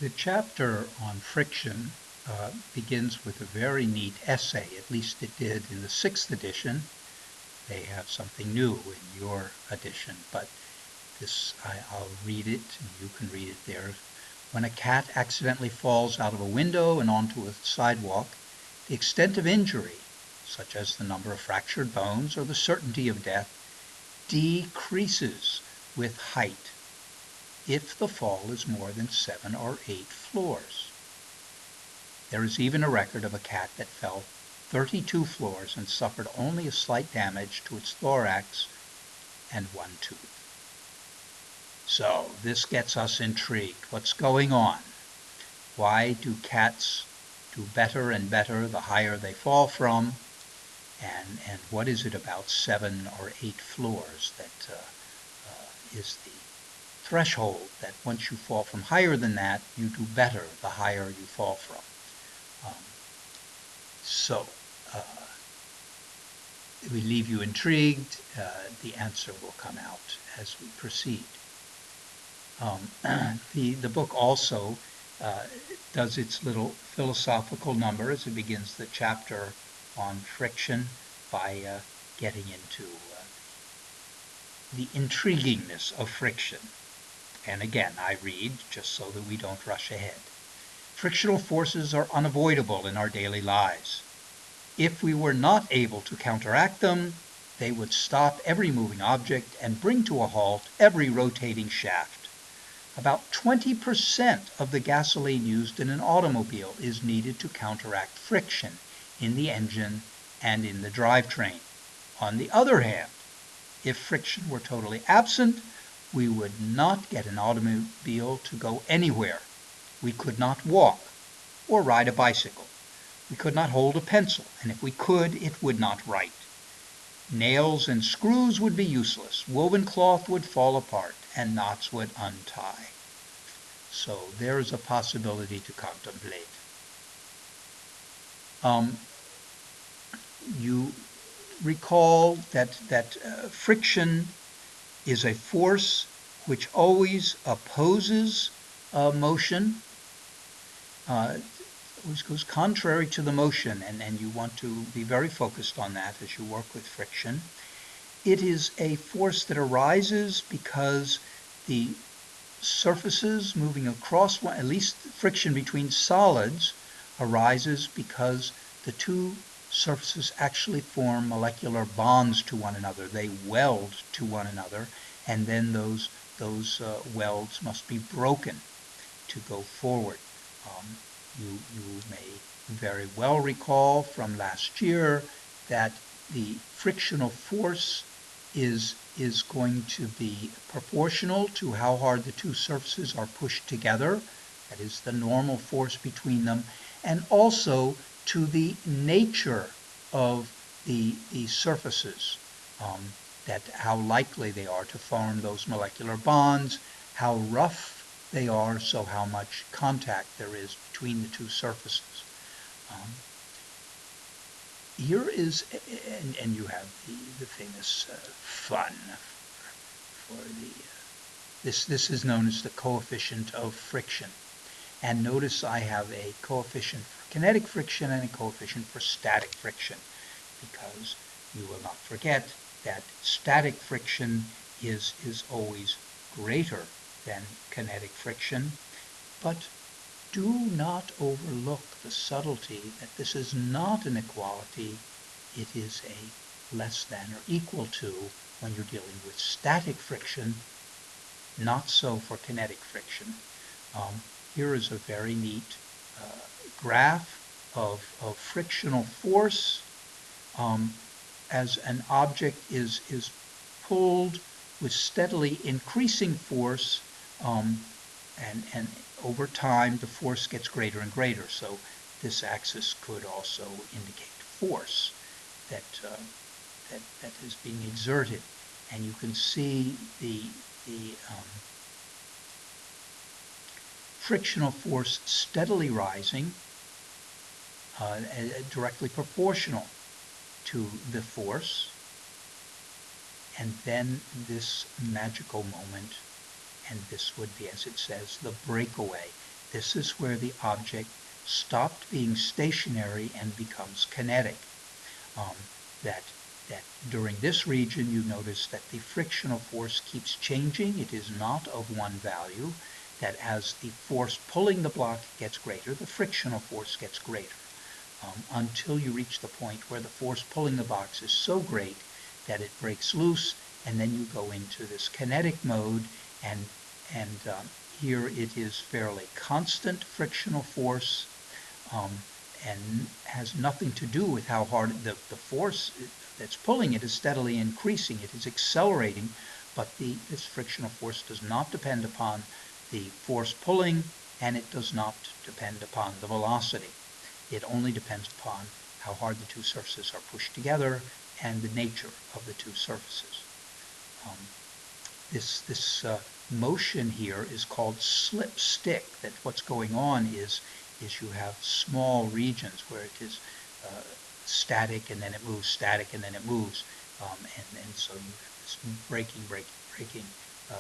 The chapter on friction begins with a very neat essay, at least it did in the 6th edition. They have something new in your edition, but I'll read it, and you can read it there. When a cat accidentally falls out of a window and onto a sidewalk, the extent of injury, such as the number of fractured bones or the certainty of death, decreases with height if the fall is more than 7 or 8 floors. There is even a record of a cat that fell 32 floors and suffered only a slight damage to its thorax and one tooth. So this gets us intrigued. What's going on? Why do cats do better and better the higher they fall from? And what is it about 7 or 8 floors that is the threshold that once you fall from higher than that, you do better the higher you fall from? So we leave you intrigued. The answer will come out as we proceed. The book also does its little philosophical number as it begins the chapter on friction by getting into the intriguingness of friction. And again, I read just so that we don't rush ahead. Frictional forces are unavoidable in our daily lives. If we were not able to counteract them, they would stop every moving object and bring to a halt every rotating shaft. About 20% of the gasoline used in an automobile is needed to counteract friction in the engine and in the drivetrain. On the other hand, if friction were totally absent, we would not get an automobile to go anywhere. We could not walk or ride a bicycle. We could not hold a pencil, and if we could, it would not write. Nails and screws would be useless. Woven cloth would fall apart, and knots would untie. So there is a possibility to contemplate. You recall that friction is a force which always opposes motion, always goes contrary to the motion, and you want to be very focused on that as you work with friction. It is a force that arises because the surfaces moving across one, at least friction between solids, arises because the two surfaces actually form molecular bonds to one another. They weld to one another, and then those welds must be broken to go forward. You may very well recall from last year that the frictional force is going to be proportional to how hard the two surfaces are pushed together. That is the normal force between them, and also to the nature of the surfaces, that how likely they are to form those molecular bonds, how rough they are, so how much contact there is between the two surfaces. Here is, and you have the famous fun for this is known as the coefficient of friction. And notice I have a coefficient for kinetic friction and a coefficient for static friction, because you will not forget that static friction is always greater than kinetic friction. But do not overlook the subtlety that this is not an equality. It is a less than or equal to when you're dealing with static friction, not so for kinetic friction. Here is a very neat graph of frictional force as an object is pulled with steadily increasing force, and over time the force gets greater and greater. So this axis could also indicate force that is being exerted, and you can see the frictional force steadily rising, directly proportional to the force, and then this magical moment, and this would be, as it says, the breakaway. This is where the object stopped being stationary and becomes kinetic. Um, that, that during this region you notice that the frictional force keeps changing. It is not of one value. That as the force pulling the block gets greater, the frictional force gets greater. Until you reach the point where the force pulling the box is so great that it breaks loose, and then you go into this kinetic mode, and here it is fairly constant frictional force, and has nothing to do with how hard the force that's pulling it is steadily increasing. It is accelerating, but this frictional force does not depend upon the force pulling, and it does not depend upon the velocity. It only depends upon how hard the two surfaces are pushed together and the nature of the two surfaces. This motion here is called slipstick. That what's going on is you have small regions where it is static, and then it moves, static, and then it moves, and so you have this breaking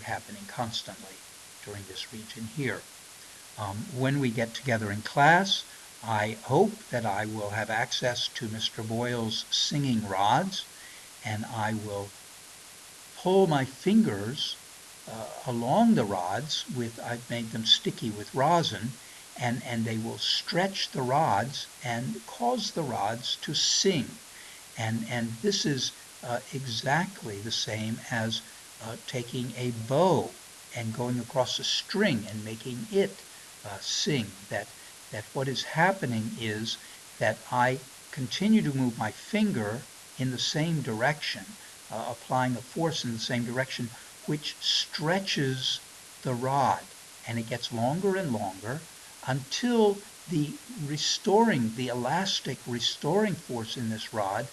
happening constantly during this region here. When we get together in class, I hope that I will have access to Mr. Boyle's singing rods, and I will pull my fingers along the rods with, I've made them sticky with rosin, and they will stretch the rods and cause the rods to sing. And this is exactly the same as taking a bow and going across a string and making it sing. That what is happening is that I continue to move my finger in the same direction, applying a force in the same direction, which stretches the rod, and it gets longer and longer until the elastic restoring force in this rod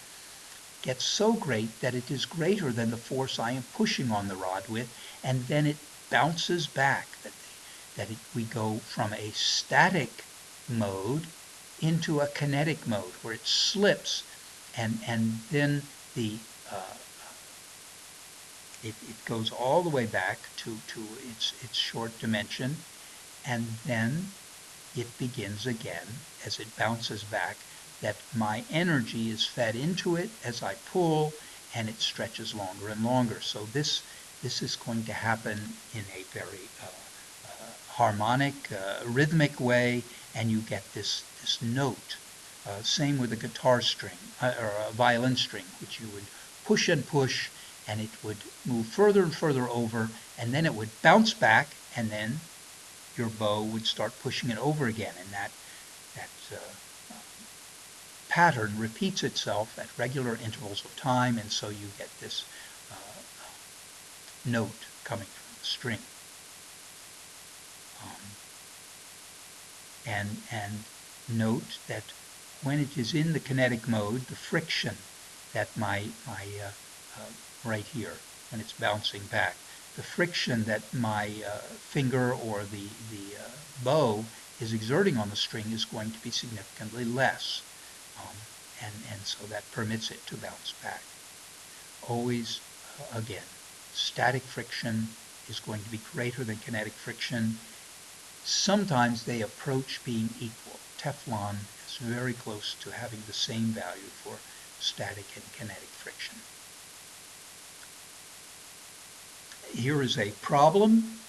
gets so great that it is greater than the force I am pushing on the rod with, and then it bounces back. We go from a static mode into a kinetic mode where it slips, and then it goes all the way back to its short dimension, and then it begins again as it bounces back, that my energy is fed into it as I pull, and it stretches longer and longer. So this is going to happen in a very harmonic, rhythmic way, and you get this note. Same with a guitar string or a violin string, which you would push and push, and it would move further and further over, and then it would bounce back, and then your bow would start pushing it over again, and that pattern repeats itself at regular intervals of time, and so you get this note coming from the string. And note that when it is in the kinetic mode, the friction that right here, when it's bouncing back, the friction that my finger or the bow is exerting on the string is going to be significantly less. And so that permits it to bounce back. Always, again, static friction is going to be greater than kinetic friction. Sometimes they approach being equal. Teflon is very close to having the same value for static and kinetic friction. Here is a problem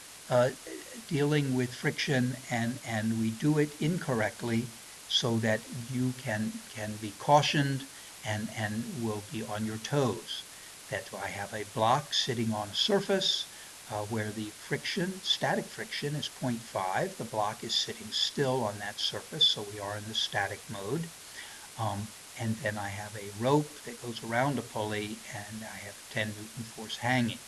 dealing with friction, and we do it incorrectly, so that you can be cautioned and will be on your toes. That I have a block sitting on a surface where the friction, static friction, is 0.5. The block is sitting still on that surface, so we are in the static mode. And then I have a rope that goes around a pulley, and I have a 10 Newton force hanging.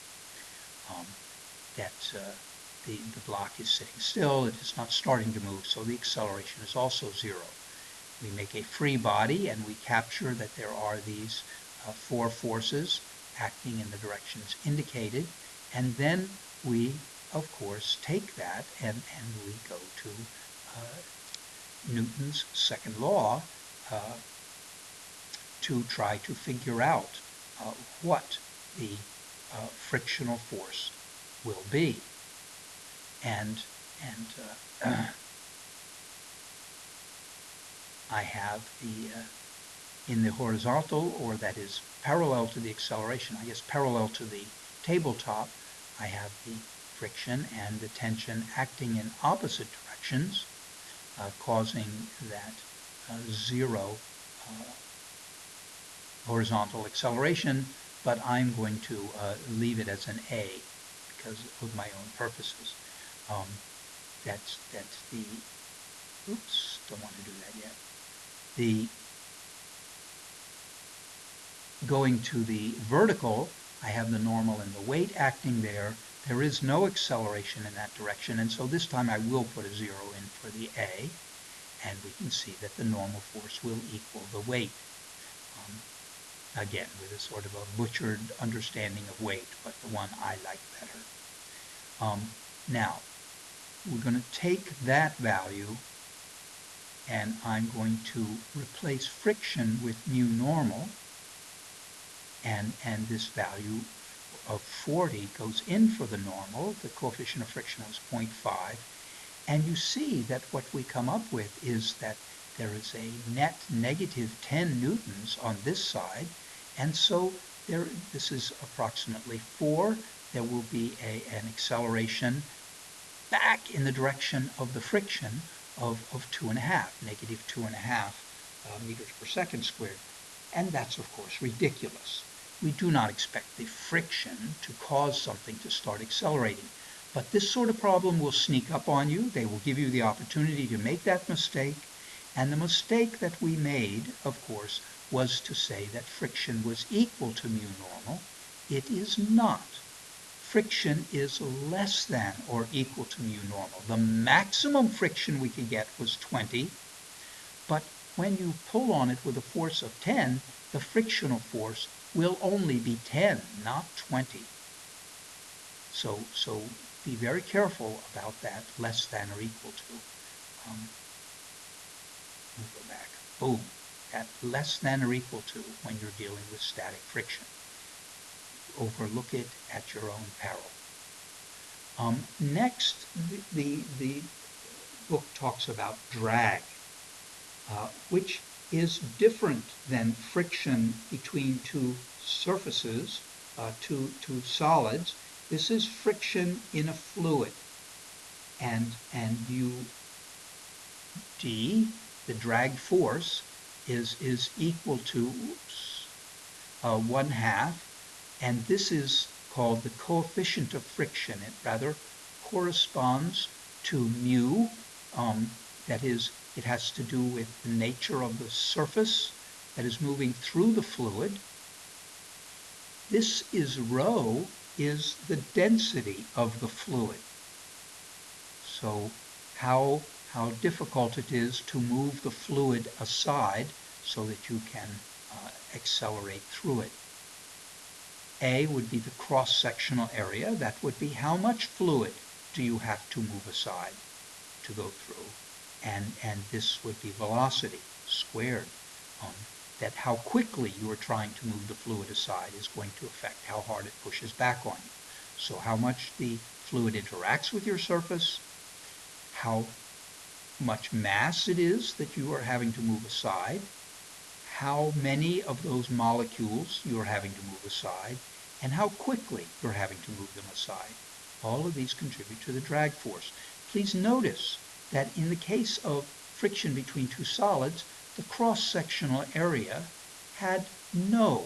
The block is sitting still, it is not starting to move, so the acceleration is also 0. We make a free body, and we capture that there are these 4 forces acting in the directions indicated, and then we, of course, take that and we go to Newton's second law to try to figure out what the frictional force will be. And I have in the horizontal, or that is parallel to the acceleration, I guess parallel to the tabletop, I have the friction and the tension acting in opposite directions, causing that zero horizontal acceleration, but I'm going to leave it as an A because of my own purposes. That's the, oops, don't want to do that yet. The going to the vertical, I have the normal and the weight acting there. There is no acceleration in that direction, and so this time I will put a 0 in for the A, and we can see that the normal force will equal the weight. Again, with a sort of a butchered understanding of weight, but the one I like better. Now, we're going to take that value, and I'm going to replace friction with mu normal, and this value of 40 goes in for the normal. The coefficient of friction was 0.5. And you see that what we come up with is that there is a net negative 10 newtons on this side. And so this is approximately 4. There will be an acceleration back in the direction of the friction of 2.5, negative 2.5 meters per second squared. And that's, of course, ridiculous. We do not expect the friction to cause something to start accelerating. But this sort of problem will sneak up on you. They will give you the opportunity to make that mistake. And the mistake that we made, of course, was to say that friction was equal to mu normal. It is not. Friction is less than or equal to mu normal. The maximum friction we could get was 20, but when you pull on it with a force of 10, the frictional force will only be 10, not 20. So be very careful about that, less than or equal to. Let me go back. Boom. That less than or equal to when you're dealing with static friction. Overlook it at your own peril. Next, the book talks about drag, which is different than friction between two surfaces, two solids. This is friction in a fluid. And d, the drag force, is equal to 1/2, and this is called the coefficient of friction. It rather corresponds to mu, that is, it has to do with the nature of the surface that is moving through the fluid. This is rho, is the density of the fluid. So how difficult it is to move the fluid aside so that you can accelerate through it. A would be the cross-sectional area. That would be how much fluid do you have to move aside to go through. And this would be velocity squared. That how quickly you are trying to move the fluid aside is going to affect how hard it pushes back on you. So how much the fluid interacts with your surface, how much mass it is that you are having to move aside, how many of those molecules you are having to move aside, and how quickly you're having to move them aside. All of these contribute to the drag force. Please notice that in the case of friction between two solids, the cross-sectional area had no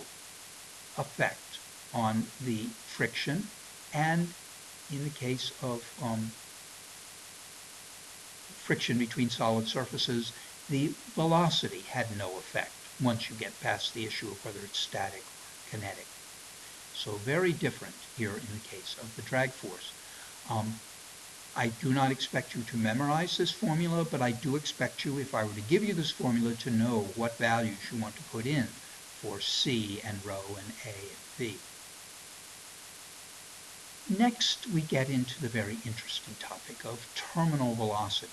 effect on the friction, and in the case of friction between solid surfaces, the velocity had no effect once you get past the issue of whether it's static or kinetic. So very different here in the case of the drag force. I do not expect you to memorize this formula, but I do expect you, if I were to give you this formula, to know what values you want to put in for C and rho and A and V. Next, we get into the very interesting topic of terminal velocity.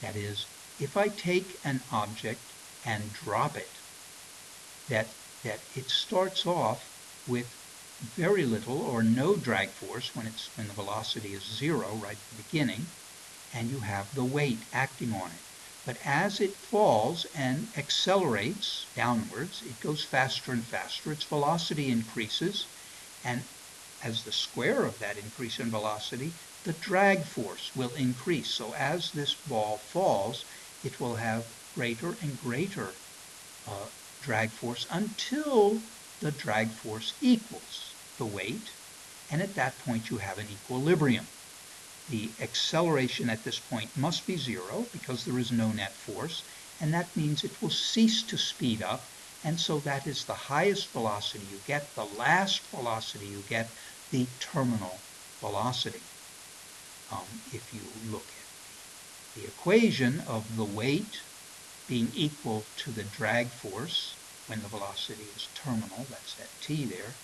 That is, if I take an object and drop it, that it starts off with very little or no drag force when the velocity is 0 right at the beginning, and you have the weight acting on it. But as it falls and accelerates downwards, it goes faster and faster, its velocity increases, and as the square of that increase in velocity, the drag force will increase. So as this ball falls, it will have greater and greater drag force until the drag force equals the weight, and at that point you have an equilibrium. The acceleration at this point must be zero because there is no net force, and that means it will cease to speed up, and so that is the highest velocity you get, the last velocity you get, the terminal velocity. If you look at the equation of the weight being equal to the drag force when the velocity is terminal, that's that t there,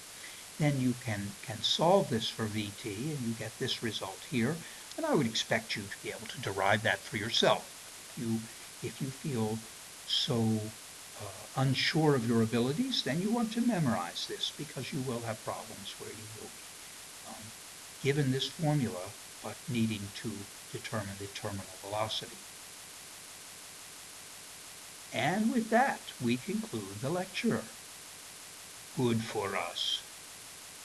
then you can solve this for Vt and you get this result here. And I would expect you to be able to derive that for yourself. If you feel so unsure of your abilities, then you want to memorize this because you will have problems where you will be given this formula but needing to determine the terminal velocity. And with that, we conclude the lecture. Good for us.